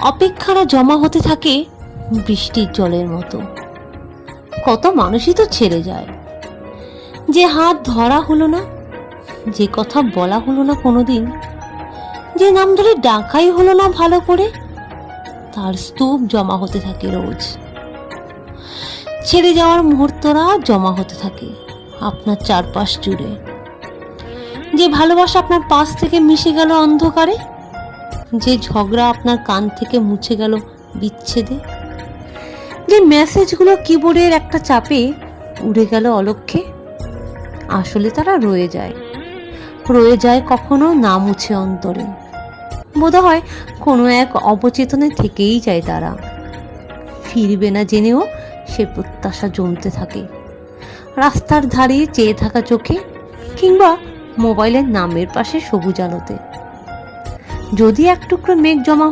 অপেক্ষারা জমা হতে থাকে বৃষ্টির জলের মতো। কত মানুষই তো ছেড়ে যায়, যে হাত ধরা হলো না, যে কথা বলা হলো না কোনোদিন, যে নাম ধরে ডাকাই হলো না ভালো করে, তার স্তূপ জমা হতে থাকে রোজ। ছেড়ে যাওয়ার মুহূর্তরা জমা হতে থাকে আপনার চারপাশ জুড়ে। যে ভালোবাসা আপনার পাশ থেকে মিশে গেল অন্ধকারে, যে ঝগড়া আপনার কান থেকে মুছে গেল বিচ্ছেদে, যে মেসেজগুলো কিবোর্ডের একটা চাপে উড়ে গেল অলক্ষ্যে, আসলে তারা রয়ে যায় কখনো না মুছে অন্তরে। বোধহয় কোনো এক অবচেতনে থেকেই যায় তারা, ফিরবে না জেনেও সে প্রত্যাশা জমতে থাকে রাস্তার ধারে চেয়ে থাকা চোখে, কিংবা মোবাইলের নামের পাশে সবুজ আলোতে। যদি এক টুকরো মেঘ জমা